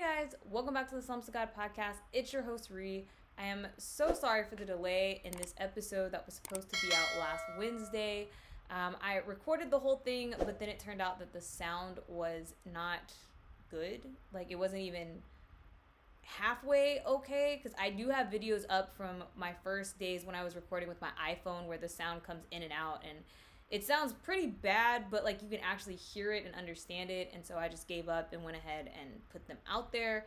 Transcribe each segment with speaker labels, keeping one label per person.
Speaker 1: Hey guys, welcome back to the Psalms of God podcast. It's your host, Ree. I am so sorry for the delay in this episode that was supposed to be out last Wednesday. I recorded the whole thing, but then it turned out that the sound was not good. Like, it wasn't even halfway okay, because I do have videos up from my first days when I was recording with my iPhone where the sound comes in and out, and it sounds pretty bad, but like you can actually hear it and understand it. And so I just gave up and went ahead and put them out there.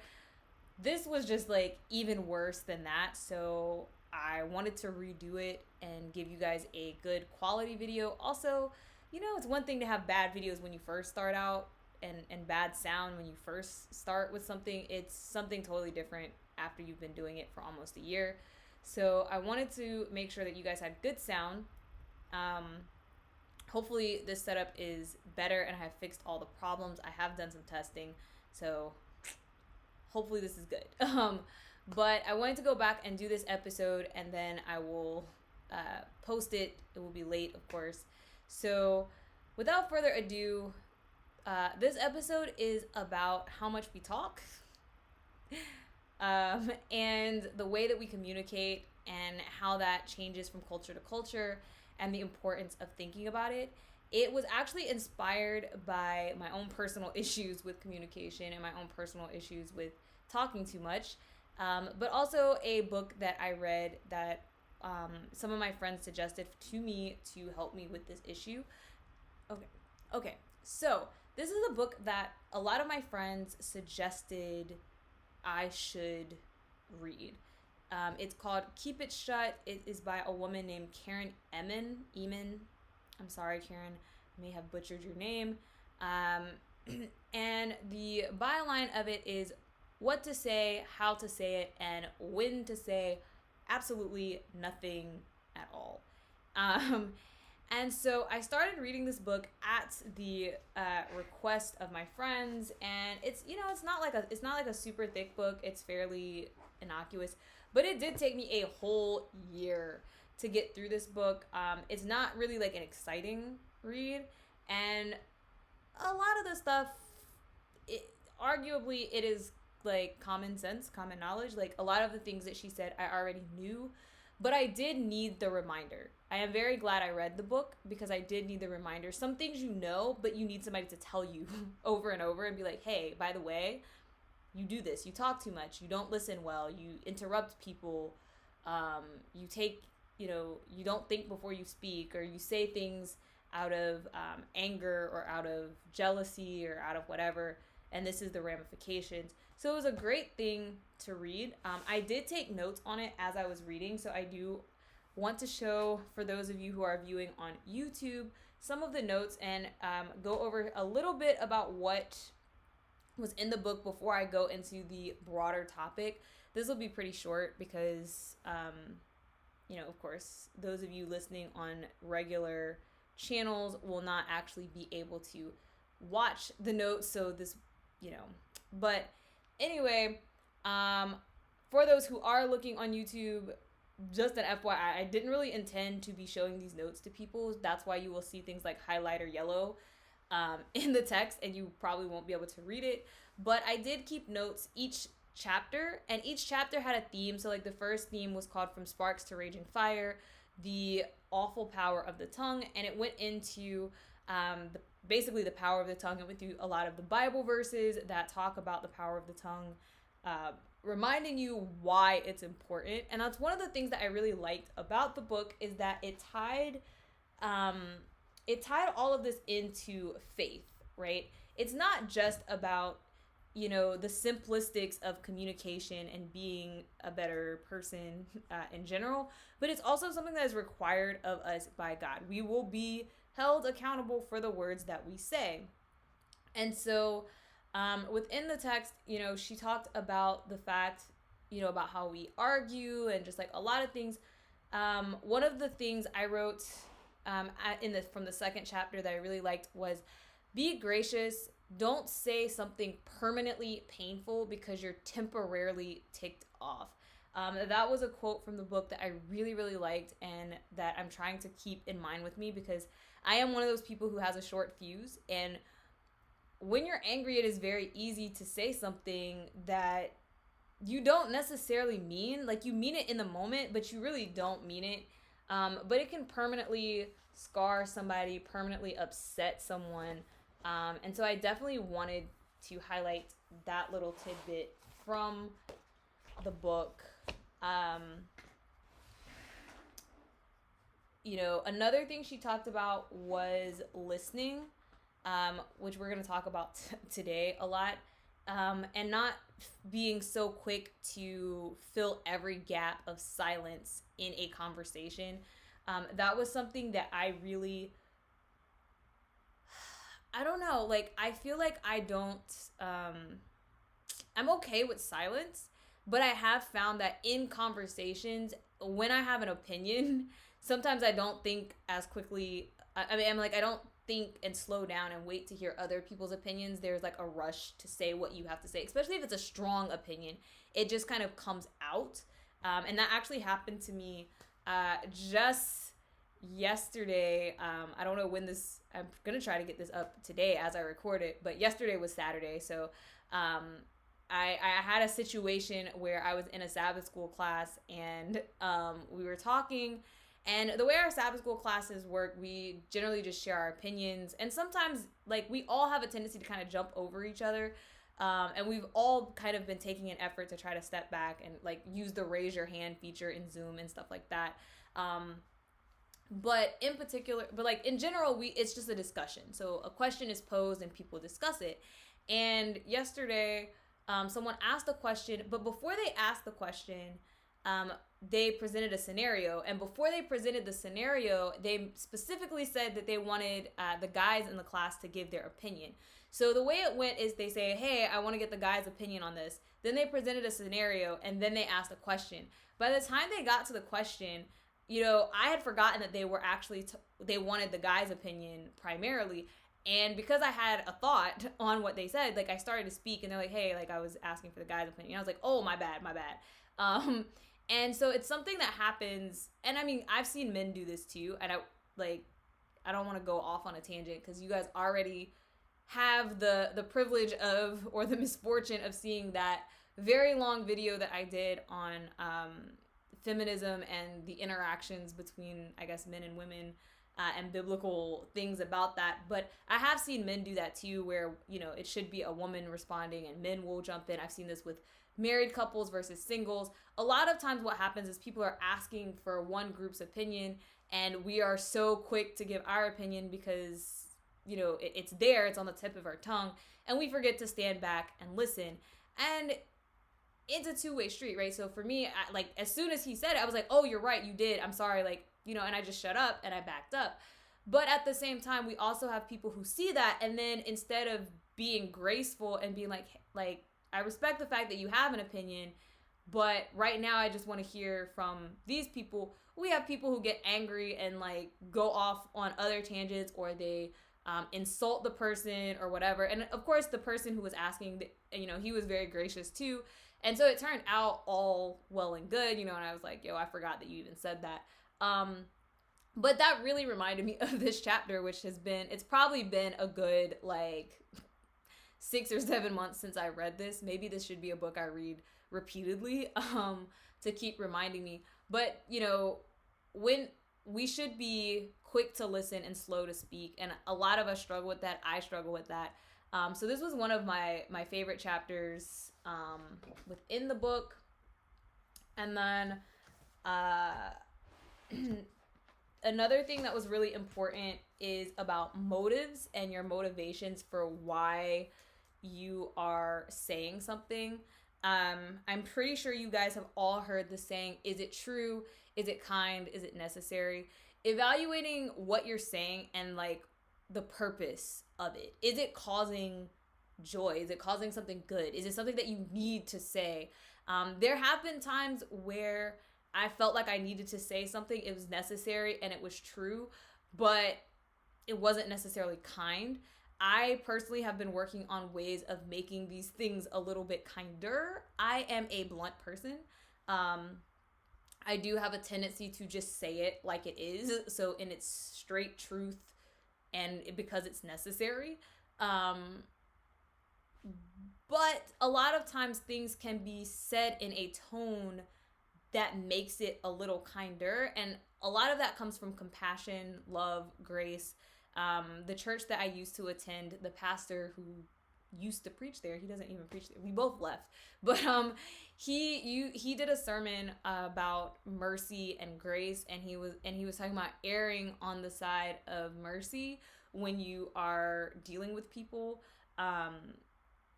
Speaker 1: This was just like even worse than that. So I wanted to redo it and give you guys a good quality video. Also, it's one thing to have bad videos when you first start out and bad sound when you first start with something. It's something totally different after you've been doing it for almost a year. So I wanted to make sure that you guys had good sound. Hopefully this setup is better and I have fixed all the problems. I have done some testing, so hopefully this is good. But I wanted to go back and do this episode, and then I will post it. It will be late, of course. So without further ado, this episode is about how much we talk and the way that we communicate and how that changes from culture to culture, and the importance of thinking about it. It was actually inspired by my own personal issues with communication and my own personal issues with talking too much, but also a book that I read that some of my friends suggested to me to help me with this issue. Okay. So this is a book that a lot of my friends suggested I should read. It's called Keep It Shut. It is by a woman named Karen Eman. I'm sorry, Karen. I may have butchered your name. And the byline of it is what to say, how to say it, and when to say absolutely nothing at all. And so I started reading this book at the request of my friends, and it's not like a super thick book. It's fairly innocuous, but it did take me a whole year to get through this book. It's not really like an exciting read, and a lot of the stuff, arguably, it is like common sense, common knowledge. Like a lot of the things that she said, I already knew, but I did need the reminder. I am very glad I read the book because I did need the reminder. Some things you know, but you need somebody to tell you over and over and be like, hey, by the way, you do this. You talk too much. You don't listen well. You interrupt people. You take, you don't think before you speak, or you say things out of anger or out of jealousy or out of whatever. And this is the ramifications. So it was a great thing to read. I did take notes on it as I was reading. So I do want to show, for those of you who are viewing on YouTube, some of the notes and go over a little bit about what was in the book before I go into the broader topic. This will be pretty short because, of course, those of you listening on regular channels will not actually be able to watch the notes. So this, but anyway, for those who are looking on YouTube, just an FYI, I didn't really intend to be showing these notes to people. That's why you will see things like highlighter yellow in the text, and you probably won't be able to read it. But I did keep notes each chapter, and each chapter had a theme. So like the first theme was called From Sparks to Raging Fire, the awful power of the tongue, and it went into basically the power of the tongue. It went through a lot of the Bible verses that talk about the power of the tongue, reminding you why it's important. And that's one of the things that I really liked about the book, is that it tied all of this into faith, right? It's not just about, the simplistics of communication and being a better person in general, but it's also something that is required of us by God. We will be held accountable for the words that we say. And so within the text, she talked about the fact, about how we argue and just like a lot of things. One of the things I wrote from the second chapter that I really liked was, be gracious. Don't say something permanently painful because you're temporarily ticked off. That was a quote from the book that I really, really liked, and that I'm trying to keep in mind with me, because I am one of those people who has a short fuse, and when you're angry, it is very easy to say something that you don't necessarily mean. Like, you mean it in the moment, but you really don't mean it. But it can permanently scar somebody, permanently upset someone. And so I definitely wanted to highlight that little tidbit from the book. Another thing she talked about was listening, which we're going to talk about today a lot, and not being so quick to fill every gap of silence in a conversation. That was something that I really, I don't know, like, I feel like I'm okay with silence, but I have found that in conversations, when I have an opinion, sometimes I don't think as quickly. I don't think and slow down and wait to hear other people's opinions. There's like a rush to say what you have to say, especially if it's a strong opinion. It just kind of comes out. And that actually happened to me just yesterday. I don't know when I'm going to try to get this up today as I record it, but yesterday was Saturday. So I had a situation where I was in a Sabbath school class, and we were talking. And the way our Sabbath school classes work, we generally just share our opinions. And sometimes, like, we all have a tendency to kind of jump over each other. And we've all kind of been taking an effort to try to step back and, like, use the raise your hand feature in Zoom and stuff like that. But in general, it's just a discussion. So a question is posed and people discuss it. And yesterday, someone asked a question, but before they asked the question, they presented a scenario, and before they presented the scenario, they specifically said that they wanted the guys in the class to give their opinion. So the way it went is they say, hey, I want to get the guys' opinion on this. Then they presented a scenario, and then they asked a question. By the time they got to the question, I had forgotten that they were actually, they wanted the guys' opinion primarily. And because I had a thought on what they said, like, I started to speak, and they're like, hey, like, I was asking for the guys' opinion. I was like, oh, my bad. And so it's something that happens, and I mean, I've seen men do this too, and I don't want to go off on a tangent because you guys already have the privilege of, or the misfortune of, seeing that very long video that I did on feminism and the interactions between, I guess, men and women, and biblical things about that. But I have seen men do that too, where, it should be a woman responding and men will jump in. I've seen this with married couples versus singles. A lot of times what happens is people are asking for one group's opinion, and we are so quick to give our opinion because, it's there, it's on the tip of our tongue, and we forget to stand back and listen. And it's a two-way street, right? So for me, as soon as he said it, I was like, oh, you're right, you did, I'm sorry, and I just shut up and I backed up. But at the same time, we also have people who see that, and then instead of being graceful and being like, I respect the fact that you have an opinion, but right now I just want to hear from these people. We have people who get angry and, like, go off on other tangents, or they insult the person or whatever. And of course, the person who was asking, he was very gracious too. And so it turned out all well and good, and I was like, yo, I forgot that you even said that. But that really reminded me of this chapter, which it's probably been a good, 6 or 7 months since I read this. Maybe this should be a book I read repeatedly, to keep reminding me. But, when we should be quick to listen and slow to speak. And a lot of us struggle with that. I struggle with that. So this was one of my favorite chapters within the book. And then another thing that was really important is about motives and your motivations for why you are saying something. I'm pretty sure you guys have all heard the saying, is it true? Is it kind? Is it necessary? Evaluating what you're saying and, the purpose of it. Is it causing joy? Is it causing something good? Is it something that you need to say? There have been times where I felt like I needed to say something. It was necessary and it was true, but it wasn't necessarily kind. I personally have been working on ways of making these things a little bit kinder. I am a blunt person. I do have a tendency to just say it like it is. So in its straight truth, and because it's necessary. But a lot of times things can be said in a tone that makes it a little kinder. And a lot of that comes from compassion, love, grace. The church that I used to attend, the pastor who used to preach there, he doesn't even preach there. We both left. But he did a sermon about mercy and grace, and he was talking about erring on the side of mercy when you are dealing with people.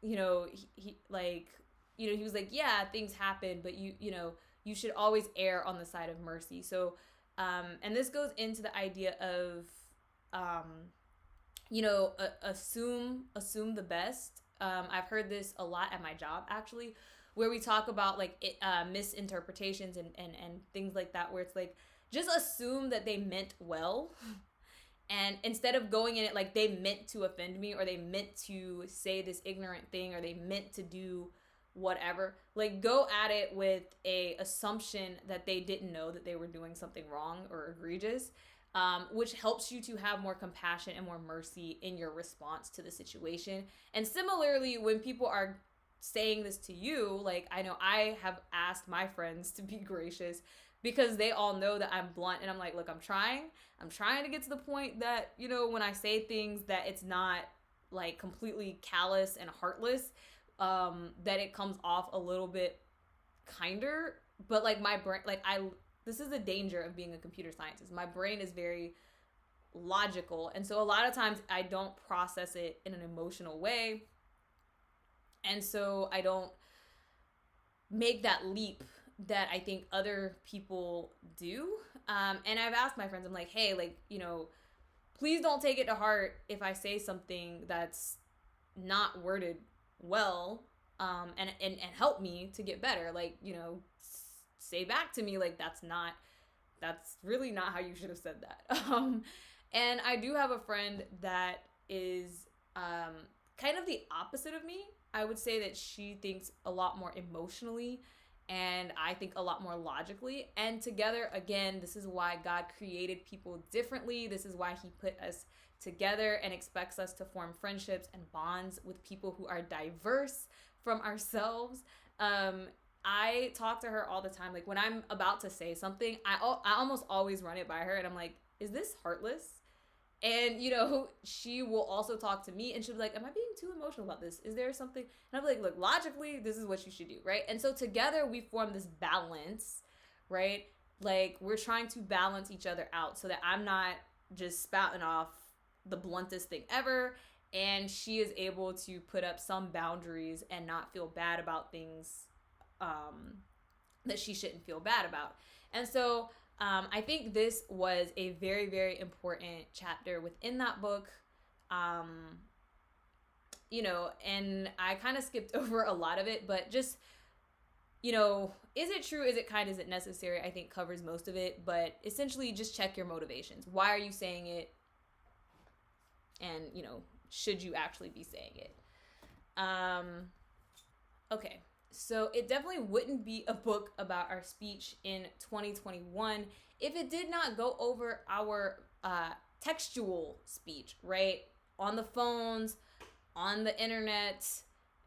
Speaker 1: You know, he was like, yeah, things happen, but you should always err on the side of mercy. So, and this goes into the idea of, assume the best. I've heard this a lot at my job, actually, where we talk about like misinterpretations and things like that, where it's like, just assume that they meant well. And instead of going in it like they meant to offend me, or they meant to say this ignorant thing, or they meant to do whatever, like go at it with a assumption that they didn't know that they were doing something wrong or egregious, which helps you to have more compassion and more mercy in your response to the situation. And similarly, when people are saying this to you, like I know I have asked my friends to be gracious, because they all know that I'm blunt, and I'm like, look, I'm trying to get to the point that, when I say things, that it's not like completely callous and heartless, that it comes off a little bit kinder. But like my brain, this is the danger of being a computer scientist. My brain is very logical, and so a lot of times I don't process it in an emotional way, and so I don't make that leap that I think other people do. And I've asked my friends, I'm like, hey, like, please don't take it to heart if I say something that's not worded well, and help me to get better. Like, say back to me, like, that's really not how you should have said that. And I do have a friend that is kind of the opposite of me. I would say that she thinks a lot more emotionally, and I think a lot more logically. And together, again, this is why God created people differently. This is why he put us together and expects us to form friendships and bonds with people who are diverse from ourselves. I talk to her all the time. Like when I'm about to say something, I almost always run it by her, and I'm like, is this heartless? And, she will also talk to me, and she'll be like, am I being too emotional about this? Is there something? And I'll be like, look, logically, this is what you should do, right? And so together we form this balance, right? Like we're trying to balance each other out so that I'm not just spouting off the bluntest thing ever, and she is able to put up some boundaries and not feel bad about things that she shouldn't feel bad about. And so I think this was a very, very important chapter within that book. And I kind of skipped over a lot of it, but just, is it true? Is it kind? Is it necessary? I think covers most of it, but essentially just check your motivations. Why are you saying it? And, should you actually be saying it? Okay. So it definitely wouldn't be a book about our speech in 2021 if it did not go over our textual speech, right? On the phones, on the internet,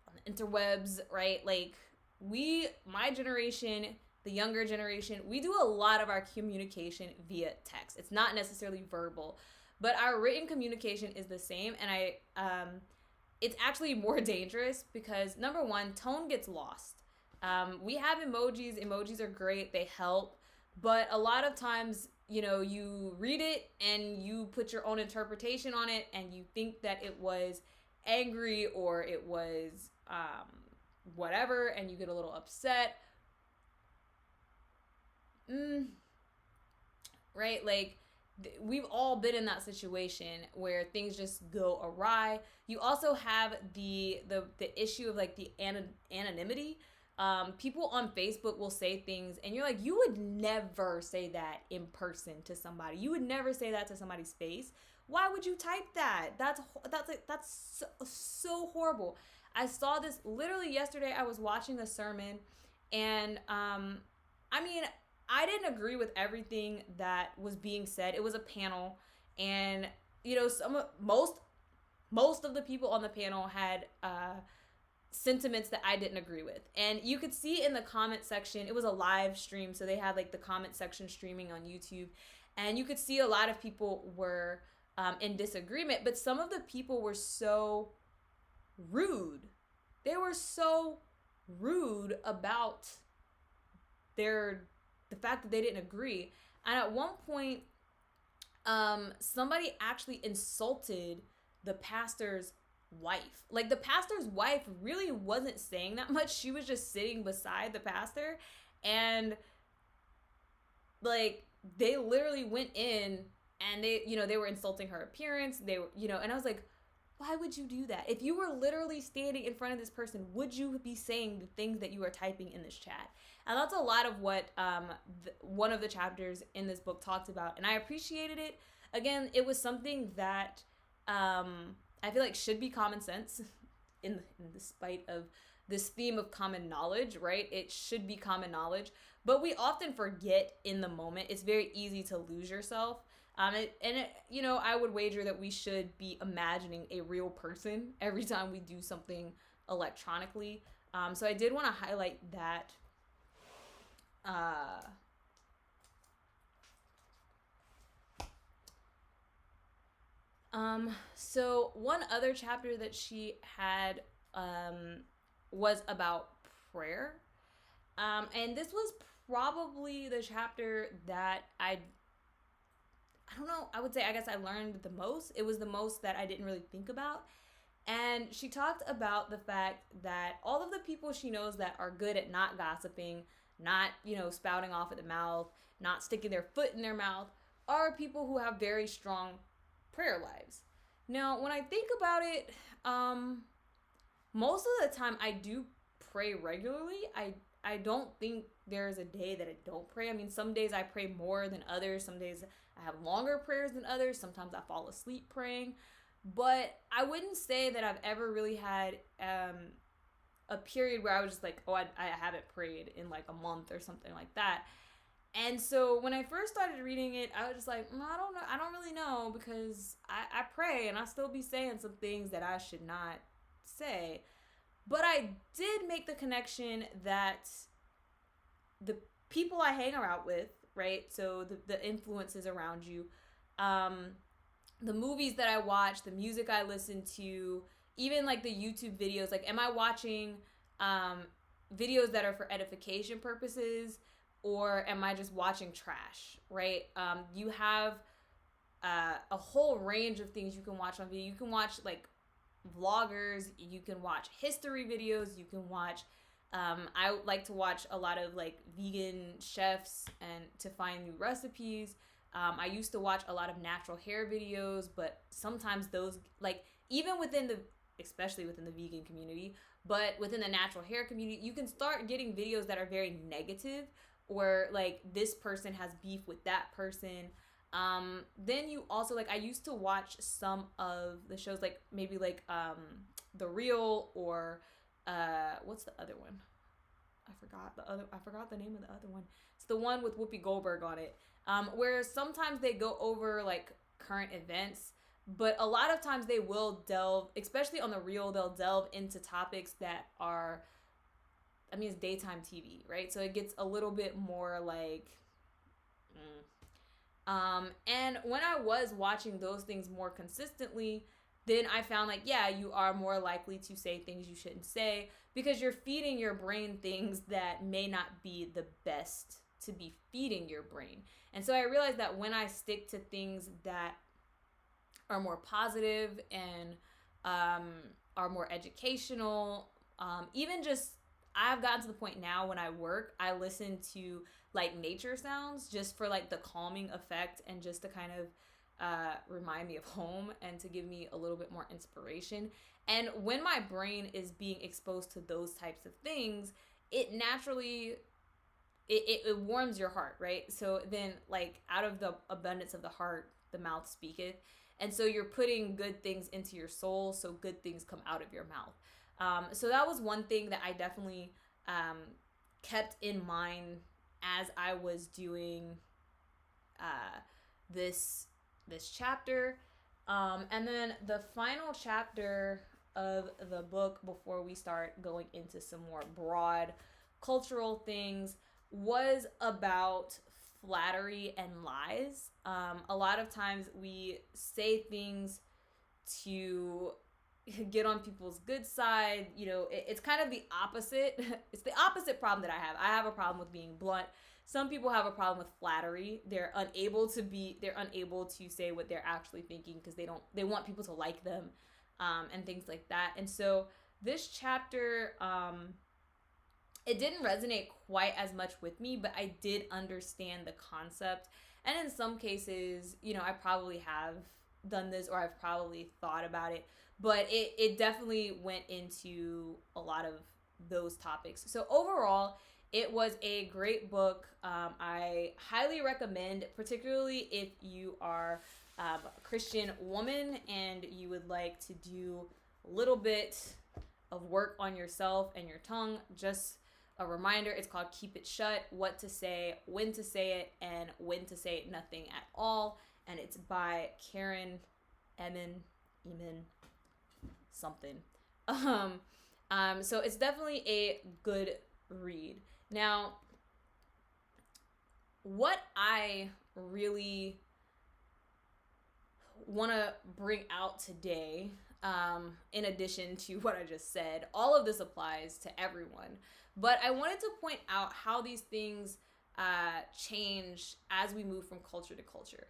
Speaker 1: on the interwebs, right? Like my generation, the younger generation, we do a lot of our communication via text. It's not necessarily verbal, but our written communication is the same. And it's actually more dangerous because, number one, tone gets lost. We have emojis. Emojis are great. They help. But a lot of times, you read it and you put your own interpretation on it, and you think that it was angry or it was whatever, and you get a little upset. Right? Like, we've all been in that situation where things just go awry. You also have the issue of like the anonymity. People on Facebook will say things, and you're like, you would never say that in person to somebody. You would never say that to somebody's face. Why would you type that? That's so horrible. I saw this literally yesterday. I was watching a sermon, and I didn't agree with everything that was being said. It was a panel, and most of the people on the panel had sentiments that I didn't agree with. And you could see in the comment section, it was a live stream, so they had like the comment section streaming on YouTube, and you could see a lot of people were in disagreement, but some of the people were so rude. They were so rude about the fact that they didn't agree. And at one point, somebody actually insulted the pastor's wife. Like, the pastor's wife really wasn't saying that much. She was just sitting beside the pastor, and like they literally went in and they were insulting her appearance. They were, and I was like, why would you do that? If you were literally standing in front of this person, would you be saying the things that you are typing in this chat? And that's a lot of what one of the chapters in this book talked about, and I appreciated it. Again, it was something that I feel like should be common sense in the spite of this theme of common knowledge, right? It should be common knowledge, but we often forget in the moment. It's very easy to lose yourself. I would wager that we should be imagining a real person every time we do something electronically. So I did want to highlight that. So one other chapter that she had was about prayer. And this was probably the chapter that I don't know, I guess I learned the most. It was the most that I didn't really think about. And she talked about the fact that all of the people she knows that are good at not gossiping, not, spouting off at the mouth, not sticking their foot in their mouth, are people who have very strong prayer lives. Now, when I think about it, most of the time I do pray regularly. I don't think there's a day that I don't pray. I mean, some days I pray more than others. Some days I have longer prayers than others. Sometimes I fall asleep praying. But I wouldn't say that I've ever really had a period where I was just like, I haven't prayed in like a month or something like that. And so when I first started reading it, I was just like, I don't know. I don't really know, because I pray and I still be saying some things that I should not say. But I did make the connection that the people I hang around with, right? So the influences around you, the movies that I watch, the music I listen to, even like the YouTube videos, like, am I watching videos that are for edification purposes, or am I just watching trash, right? You have a whole range of things you can watch on video. You can watch like vloggers, you can watch history videos, you can watch I like to watch a lot of like vegan chefs and to find new recipes. I used to watch a lot of natural hair videos, but sometimes those, like, even especially within the vegan community, but within the natural hair community, you can start getting videos that are very negative, or like this person has beef with that person. Then you also, like, I used to watch some of the shows, like maybe like The Real, or what's the other one? I forgot the name of the other one. It's the one with Whoopi Goldberg on it. Where sometimes they go over like current events, but a lot of times they will delve, especially on The Real, they'll delve into topics that are, it's daytime TV, right? So it gets a little bit more like, and when I was watching those things more consistently, then I found like, yeah, you are more likely to say things you shouldn't say, because you're feeding your brain things that may not be the best to be feeding your brain. And so I realized that when I stick to things that are more positive and are more educational, even just, I've gotten to the point now when I work, I listen to like nature sounds just for like the calming effect, and just to kind of remind me of home and to give me a little bit more inspiration. And when my brain is being exposed to those types of things, it naturally, it warms your heart, right? So then, like, out of the abundance of the heart, the mouth speaketh. And so you're putting good things into your soul, so good things come out of your mouth. So that was one thing that I definitely kept in mind as I was doing this chapter. And then the final chapter of the book before we start going into some more broad cultural things was about flattery and lies. A lot of times we say things to get on people's good side. It's kind of the opposite. It's the opposite problem that I have. I have a problem with being blunt. Some people have a problem with flattery. They're unable to say what they're actually thinking because they want people to like them, and things like that. And so this chapter, it didn't resonate quite as much with me, but I did understand the concept. And in some cases, I probably have done this, or I've probably thought about it, but it definitely went into a lot of those topics. So overall, it was a great book. I highly recommend, particularly if you are a Christian woman and you would like to do a little bit of work on yourself and your tongue. Just a reminder, it's called Keep It Shut: What to Say, When to Say It, and When to Say Nothing at All. And it's by Karen Eman something. So it's definitely a good read. Now, what I really want to bring out today, in addition to what I just said, all of this applies to everyone, but I wanted to point out how these things change as we move from culture to culture.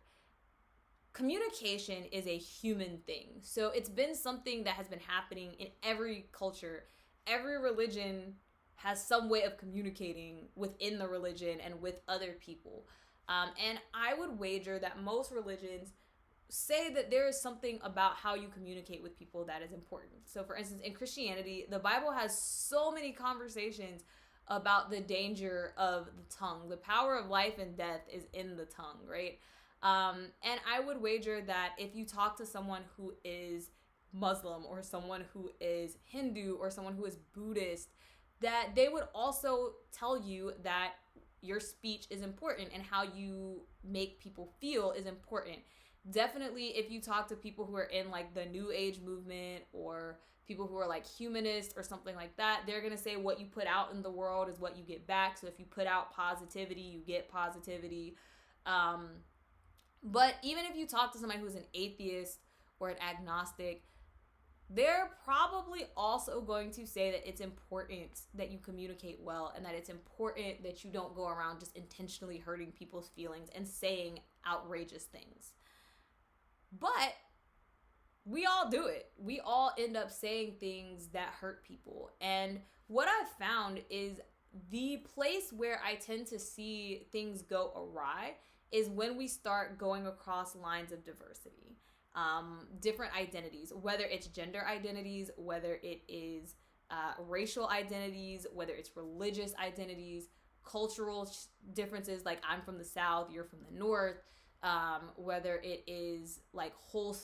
Speaker 1: Communication is a human thing. So it's been something that has been happening in every culture. Every religion has some way of communicating within the religion and with other people. And I would wager that most religions say that there is something about how you communicate with people that is important. So for instance, in Christianity, the Bible has so many conversations about the danger of the tongue. The power of life and death is in the tongue, right? And I would wager that if you talk to someone who is Muslim or someone who is Hindu or someone who is Buddhist, that they would also tell you that your speech is important and how you make people feel is important. Definitely, if you talk to people who are in like the New Age movement or people who are like humanists or something like that, they're going to say what you put out in the world is what you get back. So if you put out positivity, you get positivity. But even if you talk to somebody who's an atheist or an agnostic, they're probably also going to say that it's important that you communicate well and that it's important that you don't go around just intentionally hurting people's feelings and saying outrageous things. But we all do it. We all end up saying things that hurt people. And what I've found is the place where I tend to see things go awry is when we start going across lines of diversity, different identities, whether it's gender identities, whether it is racial identities, whether it's religious identities, cultural differences, like I'm from the South, you're from the North, whether it is like whole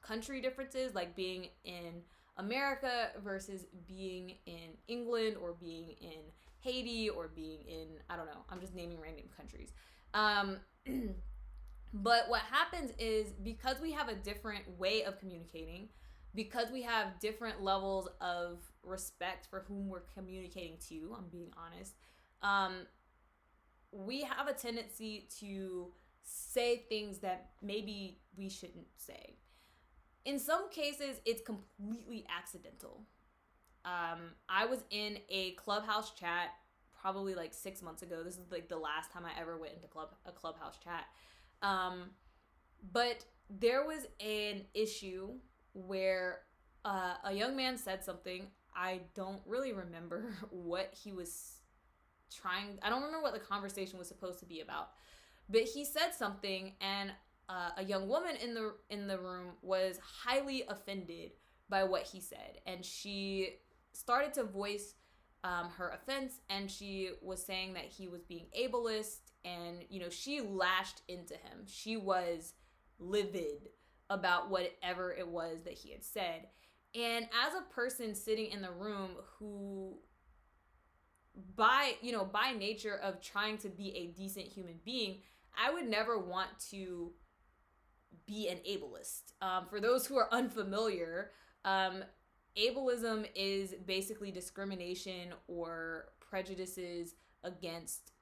Speaker 1: country differences, like being in America versus being in England or being in Haiti or being in, I don't know, I'm just naming random countries. But what happens is because we have a different way of communicating, because we have different levels of respect for whom we're communicating to, I'm being honest, we have a tendency to say things that maybe we shouldn't say. In some cases, it's completely accidental. I was in a Clubhouse chat probably like 6 months ago. This is like the last time I ever went into a Clubhouse chat. But there was an issue where a young man said something. I don't really remember what he was I don't remember what the conversation was supposed to be about. But he said something, and a young woman in the room was highly offended by what he said, and she started to voice her offense, and she was saying that he was being ableist, and she lashed into him. She was livid about whatever it was that he had said. And as a person sitting in the room who by nature of trying to be a decent human being, I would never want to be an ableist. For those who are unfamiliar, Um, ableism is basically discrimination or prejudices against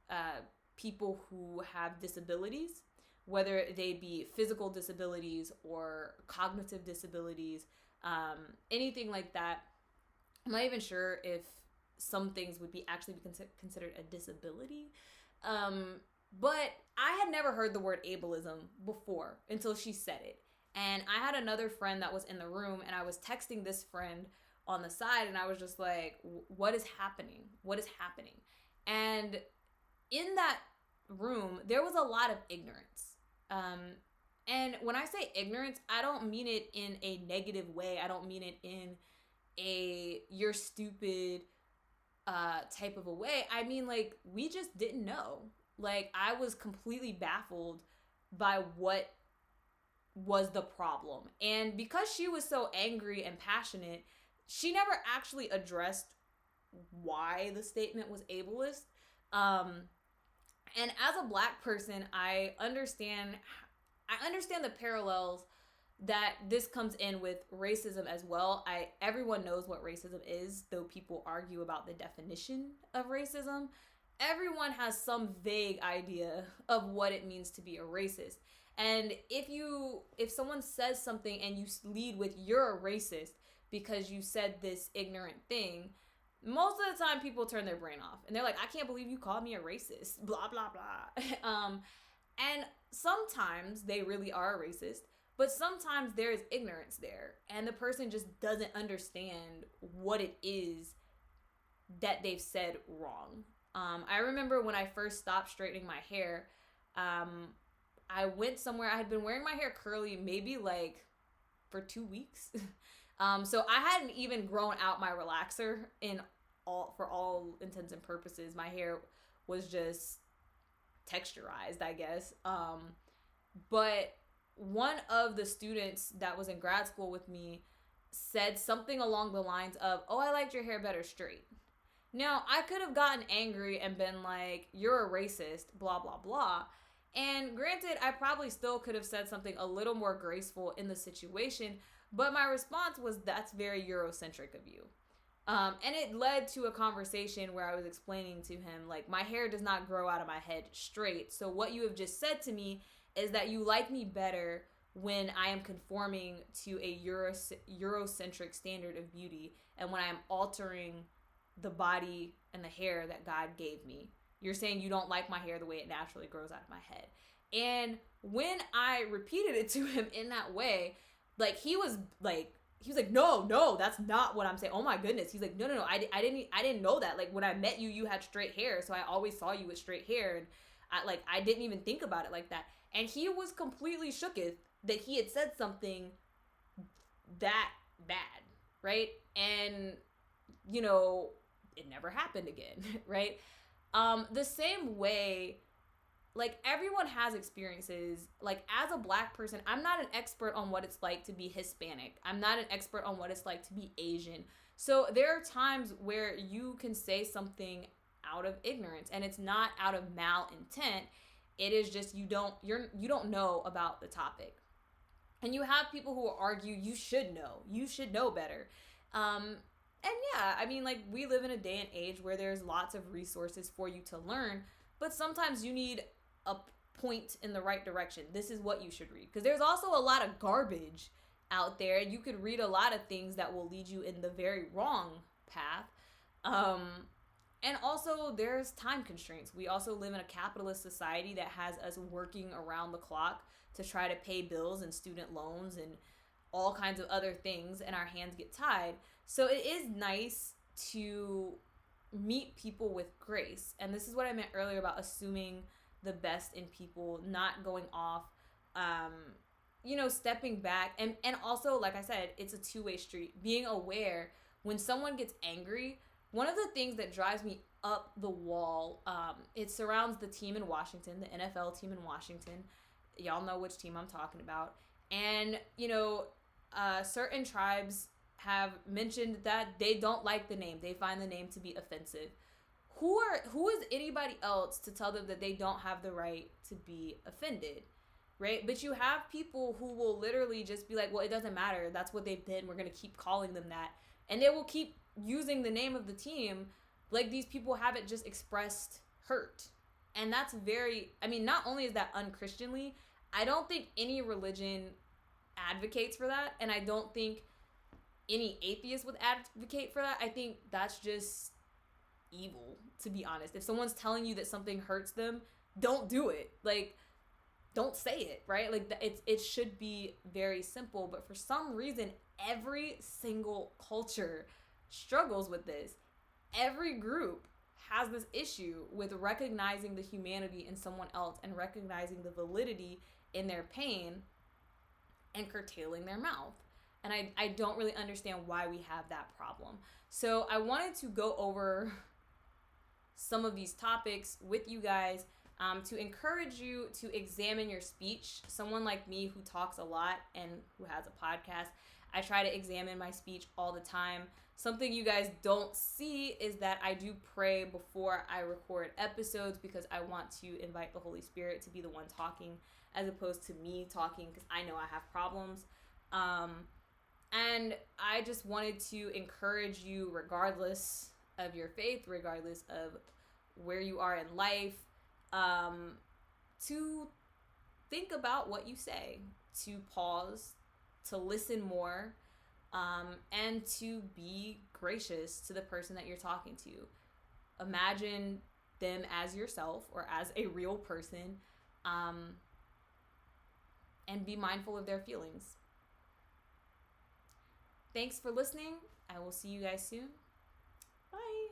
Speaker 1: people who have disabilities, whether they be physical disabilities or cognitive disabilities, anything like that. I'm not even sure if some things would be actually be considered a disability. But I had never heard the word ableism before until she said it. And I had another friend that was in the room, and I was texting this friend on the side, and I was just like, what is happening? What is happening? And in that room, there was a lot of ignorance. And when I say ignorance, I don't mean it in a negative way. I don't mean it in a you're stupid type of a way. I mean, like, we just didn't know. Like, I was completely baffled by what was the problem. And because she was so angry and passionate, she never actually addressed why the statement was ableist. And as a Black person, I understand the parallels that this comes in with racism as well. Everyone knows what racism is, though people argue about the definition of racism. Everyone has some vague idea of what it means to be a racist. And if someone says something and you lead with you're a racist because you said this ignorant thing, most of the time people turn their brain off and they're like, I can't believe you called me a racist, blah blah blah. And sometimes they really are a racist, but sometimes there is ignorance there and the person just doesn't understand what it is that they've said wrong. I remember when I first stopped straightening my hair, I went somewhere. I had been wearing my hair curly maybe like for 2 weeks. So I hadn't even grown out my relaxer for all intents and purposes. My hair was just texturized, I guess. But one of the students that was in grad school with me said something along the lines of, oh, I liked your hair better straight. Now, I could have gotten angry and been like, you're a racist, blah, blah, blah. And granted, I probably still could have said something a little more graceful in the situation, but my response was, that's very Eurocentric of you. And it led to a conversation where I was explaining to him, like, my hair does not grow out of my head straight. So what you have just said to me is that you like me better when I am conforming to a Eurocentric standard of beauty and when I am altering the body and the hair that God gave me. You're saying you don't like my hair the way it naturally grows out of my head. And when I repeated it to him in that way, like, he was like, no, that's not what I'm saying. Oh my goodness. He's like, no, I didn't know that. Like, when I met you, you had straight hair, so I always saw you with straight hair, and I didn't even think about it like that. And he was completely shooketh that he had said something that bad, right? And, you know, it never happened again, right? The same way, like, everyone has experiences. Like, as a Black person, I'm not an expert on what it's like to be Hispanic. I'm not an expert on what it's like to be Asian. So there are times where you can say something out of ignorance, and it's not out of malintent. It is just you don't know about the topic. And you have people who will argue you should know better. And yeah, I mean, like, we live in a day and age where there's lots of resources for you to learn, but sometimes you need a point in the right direction. This is what you should read. Because there's also a lot of garbage out there. You could read a lot of things that will lead you in the very wrong path. And also, there's time constraints. We also live in a capitalist society that has us working around the clock to try to pay bills and student loans and all kinds of other things, and our hands get tied. So it is nice to meet people with grace. And this is what I meant earlier about assuming the best in people, not going off, stepping back. And also, like I said, it's a two-way street. Being aware when someone gets angry. One of the things that drives me up the wall, it surrounds the team in Washington, the NFL team in Washington. Y'all know which team I'm talking about. And, certain tribes have mentioned that they don't like the name. They find the name to be offensive. Who is anybody else to tell them that they don't have the right to be offended? right? But you have people who will literally just be like, well, it doesn't matter. That's what they've been. We're going to keep calling them that. And they will keep using the name of the team like these people haven't just expressed hurt. And that's very, I mean, not only is that unchristianly, I don't think any religion advocates for that. And I don't think any atheist would advocate for that. I think that's just evil, to be honest. If someone's telling you that something hurts them, don't do it. Like, don't say it, right? Like, it should be very simple. But for some reason, every single culture struggles with this. Every group has this issue with recognizing the humanity in someone else and recognizing the validity in their pain and curtailing their mouth. And I don't really understand why we have that problem. So I wanted to go over some of these topics with you guys to encourage you to examine your speech. Someone like me who talks a lot and who has a podcast, I try to examine my speech all the time. Something you guys don't see is that I do pray before I record episodes because I want to invite the Holy Spirit to be the one talking as opposed to me talking because I know I have problems. And I just wanted to encourage you, regardless of your faith, regardless of where you are in life, to think about what you say, to pause, to listen more, and to be gracious to the person that you're talking to. Imagine them as yourself or as a real person, and be mindful of their feelings. Thanks for listening. I will see you guys soon. Bye.